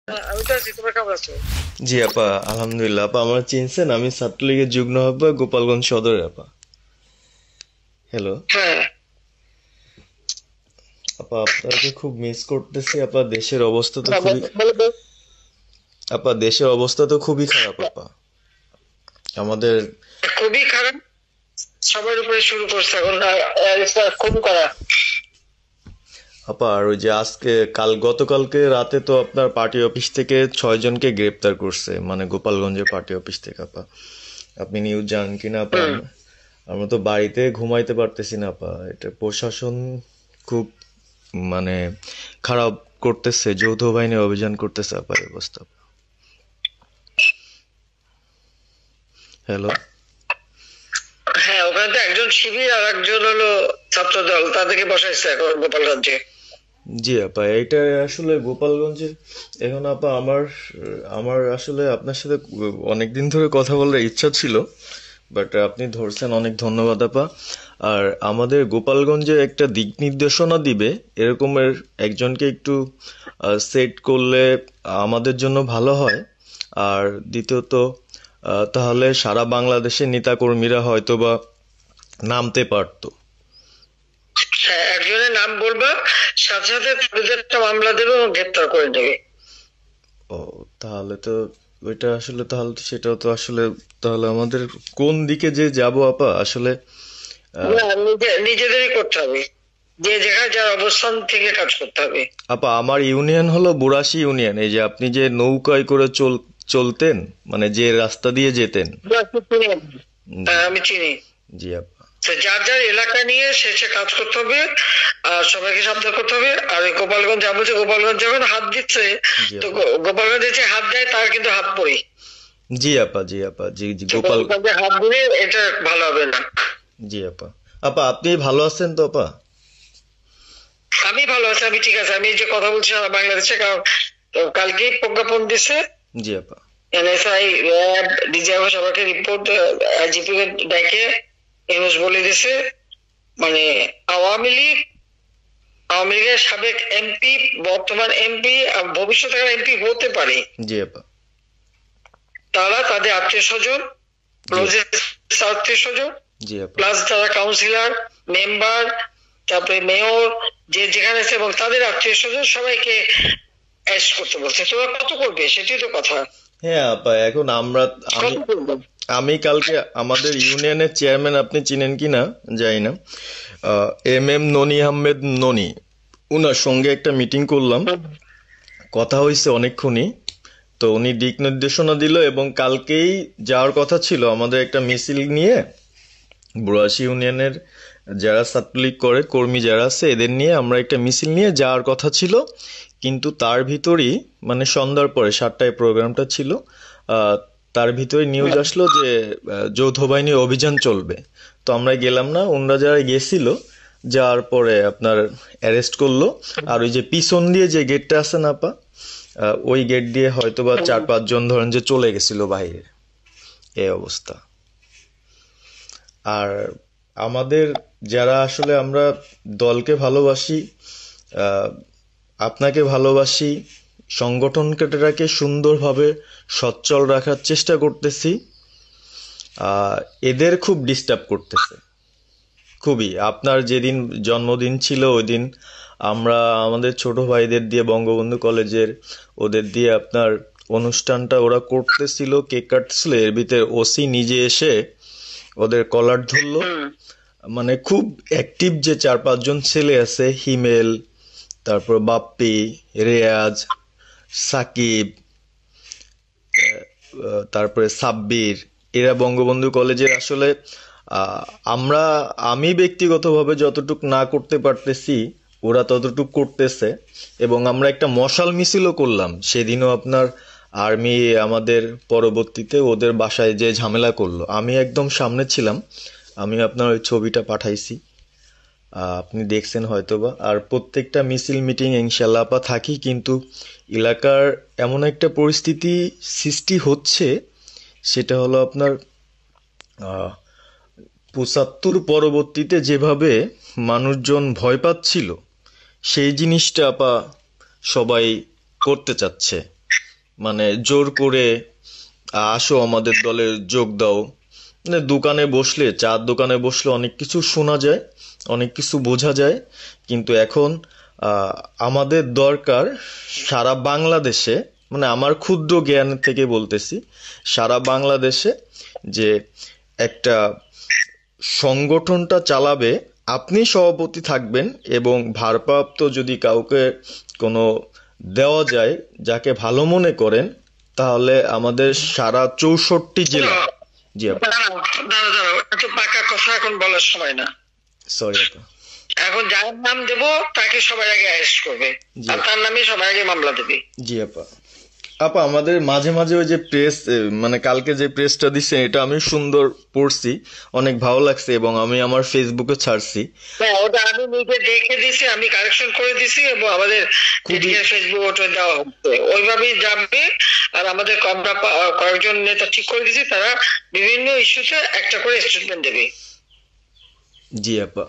আমি তো আছি, তোমরা কেমন আছো? জি আপা, আলহামদুলিল্লাহ। আপা আমার চিনছেন? আমি ছাত্রলীগের যুগ্ম আহ্বায়ক, গোপালগঞ্জ সদরে আপা। হ্যালো হ্যাঁ। আপা, আপনাকে খুব মিস করতেছি আপা। দেশের অবস্থা তো না, খুবই বলো তো। আপা, দেশের অবস্থা তো খুবই খারাপ আপা। আমাদের খুবই খারাপ। সবার উপরে শুরু করছে এখন খুন করা। আপা, আর ওই যে আজকে গতকালকে রাতে তো আপনার পার্টি অফিস থেকে 6 জনকে গ্রেপ্তার করছে, মানে গোপালগঞ্জের পার্টি অফিস থেকে আপা। আপনি নিউজ জানেন কিনা আপা? হুম। আমরা তো বাড়িতে ঘুমাইতে পারতেছি না আপা। এটা প্রশাসন খুব মানে খারাপ করতেছে, যৌথ বাহিনী অভিযান করতেছে আপা, এই অবস্থা। হ্যালো। হ্যাঁ, ওখানে তো একজন শিবির আর একজন হলো ছাত্র দল, তাদেরকে বসাইছে এখন গোপালগঞ্জে। জি আপা, এইটা আসলে গোপালগঞ্জে এখন আপা আমার আমার আসলে আপনার সাথে অনেকদিন ধরে কথা বলার ইচ্ছা ছিল, বাট আপনি ধরছেন, অনেক ধন্যবাদ আপা। আর আমাদের গোপালগঞ্জে একটা দিক নির্দেশনা দিবে এরকমের একজনকে একটু সেট করলে আমাদের জন্য ভালো হয়। আর দ্বিতীয়ত, তাহলে সারা বাংলাদেশের নেতাকর্মীরা হয়তোবা নামতে পারতো। হ্যাঁ, একজনের নাম বলবা, সাথে সাথে তাদের একটা মামলা দেবে এবং গ্রেপ্তার করে নেবে। ও, তাহলে তো ওইটা আসলে, তাহলে তো সেটাও তো আসলে, তাহলে আমাদের কোন দিকে যে যাব আপা আসলে। আহ, না, নিজেদেরই করতে হবে, যে যেখানে যার অবস্থান থেকে কাজ করতে হবে। আপা আমার ইউনিয়ন হলো বুড়াশি ইউনিয়ন। এই যে আপনি যে নৌকায় করে চলতেন, মানে যে রাস্তা দিয়ে যেতেন। জি। হ্যাঁ, আমি চিনি। জি আপা। তো যার যার এলাকা নিয়ে সে সে কাজ করতে হবে, আর সবাইকে সাবধান করতে হবে। আর ওই গোপালগঞ্জ যা বলছে, গোপালগঞ্জ যখন হাত দিচ্ছে, জি তো আপা। গোপালগঞ্জে যে হাত দেয় তার কিন্তু হাত পড়ে। জি আপা। জি আপা। জি জি তো গোপাল। গোপালগঞ্জে হাত দিলে এটা ভালো হবে না। জি আপা। আপা আপনি ভালো আছেন তো আপা? আমি ভালো আছি, আমি ঠিক আছে। আমি এই যে কথা বলছি সারা বাংলাদেশে, কারণ কালকেই প্রজ্ঞাপন দিছে। জি আপা। এনএসআই, র্যাব, ডিজিএফ সবাইকে রিপোর্ট, আইজিপি কে ডেকে নিউজ বলে দিছে। মানে আওয়ামী লীগ, আওয়ামী লীগের সাবেক এমপি, বর্তমান এমপি, ভবিষ্যতে এমপি হতে পারে, জি আপা। তারা তাদের আত্মীয় স্বজন, জি ক্লোজেস্ট আত্মীয় স্বজন, জি আপা। প্লাস যারা কাউন্সিলর, মেম্বার, তারপরে মেয়র, যে যেখানে আছে, এবং তাদের আত্মীয় স্বজন সবাইকে অ্যারেস্ট করতে বলছে। তোরা কত করবে সেটাই তো কথা। হ্যাঁ আপা, এখন আমি কত করবে? আমি কালকে আমাদের ইউনিয়নের চেয়ারম্যান, আপনি চিনেন কি না জানি না, MM ননি আহমেদ ননি, উনার সঙ্গে একটা মিটিং করলাম। কথা হয়েছে অনেকক্ষণই। তো উনি দিক নির্দেশনা দিল, এবং কালকেই যাওয়ার কথা ছিল আমাদের একটা মিছিল নিয়ে। বুড়াশি ইউনিয়নের যারা ছাত্রলীগ করে কর্মী যারা আছে, এদের নিয়ে আমরা একটা মিছিল নিয়ে যাওয়ার কথা ছিল। কিন্তু তার ভিতরই, মানে সন্ধ্যার পরে 7টায় প্রোগ্রামটা ছিল, আহ, তার ভিতরে নিউজ আসলো যে যৌথ বাহিনী অভিযান চলবে। তো আমরা গেলাম না। ওনারা যারা গেছিল, যাওয়ার পরে আপনার অ্যারেস্ট করলো। আর ওই যে পিছন দিয়ে যে গেটটা আছে না আপা, ওই গেট দিয়ে হয়তোবা 4-5 জন ধরেন যে চলে গেছিল বাইরে। এই অবস্থা। আর আমাদের যারা আসলে আমরা দলকে ভালোবাসি, আহ, আপনাকে ভালোবাসি, সংগঠনটাকে সুন্দরভাবে সচ্ছল রাখার চেষ্টা করতেছি, আহ, এদের খুব ডিস্টার্ব করতেছে। খুবই। আপনার যেদিন জন্মদিন ছিল ওই দিন আমরা আমাদের ছোট ভাইদের দিয়ে, বঙ্গবন্ধু কলেজের, ওদের দিয়ে আপনার অনুষ্ঠানটা ওরা করতেছিল, কেক কাটছিল, এর ভিতরে ওসি নিজে এসে ওদের কলার ধরলো। মানে খুব অ্যাক্টিভ যে 4-5 জন ছেলে আছে, হিমেল, তারপর বাপ্পি, রেয়াজ, সাকিব, তারপরে সাব্বির, এরা বঙ্গবন্ধু কলেজের আসলে, আহ, আমরা আমি ব্যক্তিগতভাবে যতটুক না করতে পারতেছি, ওরা ততটুক করতেছে। এবং আমরা একটা মশাল মিছিলও করলাম সেদিনও আপনার। আর্মি আমাদের পরবর্তীতে ওদের বাসায় যে ঝামেলা করলো, আমি একদম সামনে ছিলাম। আমি আপনার ওই ছবিটা পাঠাইছি, আপনি দেখছেন হয়তোবা। আর প্রত্যেকটা মিছিল মিটিং ইনশাল্লাহ আপা থাকি, কিন্তু এলাকার এমন একটা পরিস্থিতি সৃষ্টি হচ্ছে, সেটা হলো আপনার 75 পরবর্তীতে যেভাবে মানুষজন ভয় পাচ্ছিল, সেই জিনিসটা আপা সবাই করতে চাচ্ছে। মানে জোর করে আসো আমাদের দলে যোগ দাও, মানে দোকানে বসলে, চার দোকানে বসলে অনেক কিছু শোনা যায়, অনেক কিছু বোঝা যায়। কিন্তু এখন আমাদের দরকার সারা বাংলাদেশে, মানে আমার ক্ষুদ্র জ্ঞান থেকে বলতেছি, সারা বাংলাদেশে যে একটা সংগঠনটা চালাবে, আপনি সভাপতি থাকবেন এবং ভারপ্রাপ্ত যদি কাউকে কোনো দেওয়া যায় যাকে ভালো মনে করেন, তাহলে আমাদের সারা 64 জেলা। জি আপা। দাঁড়াও দাঁড়াও দাঁড়াও, একটু পাকা কথা এখন বলার সময় না। সরি আপা। এখন যার নাম দেব তাকে সবার আগে অ্যারেস্ট করবে, জি আর তার নামে সবার আগে মামলা দেবে। জি আপা। আপা আমাদের মাঝে মাঝে ওই যে প্রেস, মানে কালকে যে প্রেসটা দিচ্ছেন এটা আমি সুন্দর পড়ছি, অনেক ভালো লাগছে এবং আমি আমার ফেসবুকে ছাড়ছি। হ্যাঁ, ওটা আমি নিজে দেখে দিছি, আমি কারেকশন করে দিছি এবং আমাদের ফেসবুক ওটা দেওয়া হচ্ছে, ওইভাবেই যাবে। আর আমাদের আমরা কয়েকজন নেতা ঠিক করে দিছি, তারা বিভিন্ন ইস্যুতে একটা করে স্টেটমেন্ট দেবে। জি আপা।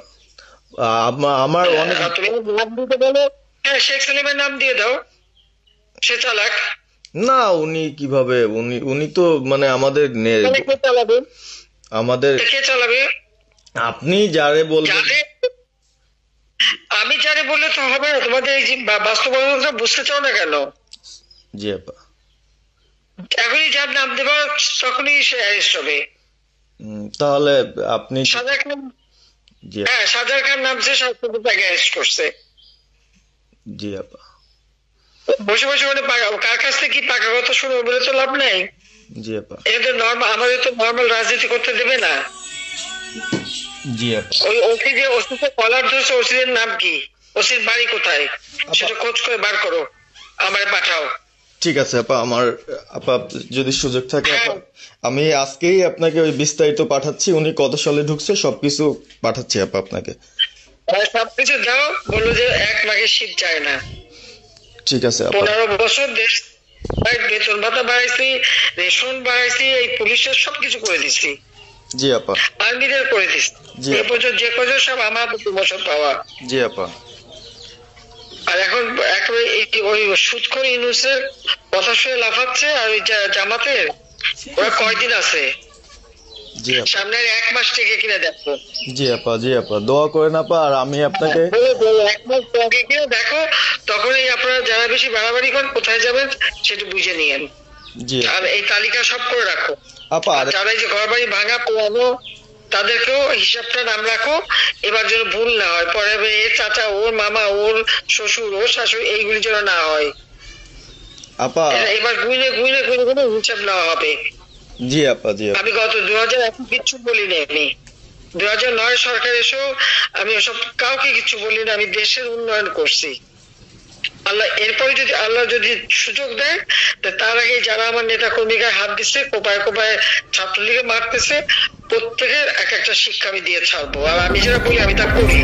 আমার অনেক। তুমি নাম দিতে বলো, হ্যাঁ শেখ সালিমের নাম দিয়ে দাও, সে চালাক। না, উনি কিভাবে, উনি উনি তো মানে আমাদের কে চালাবে? আমাদের কে চালাবে? আপনি যারে বলবেন। আমি যারে বললে তো হবে না, তোমাদের এই যে বাস্তবতা বুঝতে চাও না কেন? জি আপা। এখনই যার নাম দেবা তখনই সে অ্যারেস্ট হবে। তাহলে আপনি। সাজার খান। জি হ্যাঁ, সাজার খান নামছে, তাকে অ্যারেস্ট করছে। জি আপা। বসে বসে মানে কার কাছ থেকে কি পাকা কথা শুনে বলে তো লাভ নেই। জি আপা। এদের নর্মাল, আমাদের তো নর্মাল রাজনীতি করতে দেবে না। জি আপা। ওই ওসি যে ওসিকে কলার ধরছে, ওসির নাম কি, ওসির বাড়ি কোথায়, সেটা খোঁজ করে বার করো, আমারে পাঠাও। ঠিক আছে আপা, আপা যদি সুযোগ থাকে আপা, আমি আজকেই আপনাকে ওই বিস্তারিত পাঠাচ্ছি, উনি কত সালে ঢুকছে সবকিছু পাঠাচ্ছি আপা আপনাকে। সবকিছু দাও, বললো যে 1 মাঘের শীত যায় না। ঠিক আছে আপা। 15 বছর দেশ বেতন ভাতা বাড়াইছি, রেশন বাড়াইছি, এই পুলিশের সবকিছু করে দিচ্ছি। জি আপা। আর্মিদের করে দিচ্ছি। এ পর্যন্ত যে কজন সব আমার প্রমোশন পাওয়া। জি আপা। আর এখন একেবারে ওই সুদখোর ইউনূসের কথা শুনে লাফাচ্ছে, আর ওই জামাতের ওরা কয়দিন আছে, জি আপা। সামনে 1 মাস থেকে কিনা দেখো। জি আপা। জি আপা, দোয়া করেন আপা। আর আমি আপনাকে 1 মাস থেকে কিনা দেখো, তখনই আপনারা যারা বেশি বাড়াবাড়ি করেন কোথায় যাবেন সেটা বুঝে নিয়েন। জি আর এই তালিকা সব করে রাখো আপা। আর যারা এই যে ঘর বাড়ি ভাঙা পোড়ানো, তাদেরকেও হিসাবটা নাম রাখো, এবার যেন ভুল না হয়, পরে এর চাচা, ওর মামা, ওর শ্বশুর, ওর শাশুড়ি, এইগুলি যেন না হয়। আপা। এবার গুইনে গুইনে গুইনে গুইনে হিসাব নেওয়া হবে। জি আপা। জি আপা। আমি গত 2001 কিচ্ছু বলিনি, আমি 2009 সরকার এসেও আমি ওসব কাউকে কিছু বলিনি, আমি দেশের উন্নয়ন করছি। আল্লাহ এরপরে যদি আল্লাহ যদি সুযোগ দেয়, তার আগে যারা আমার নেতা কর্মীকে হাত দিচ্ছে, কোপায় কোপায় ছাত্রলীগে মারতেছে, প্রত্যেকের এক একটা শিক্ষা আমি দিয়ে ছাড়বো। আর আমি যেটা বলি আমি তা করি।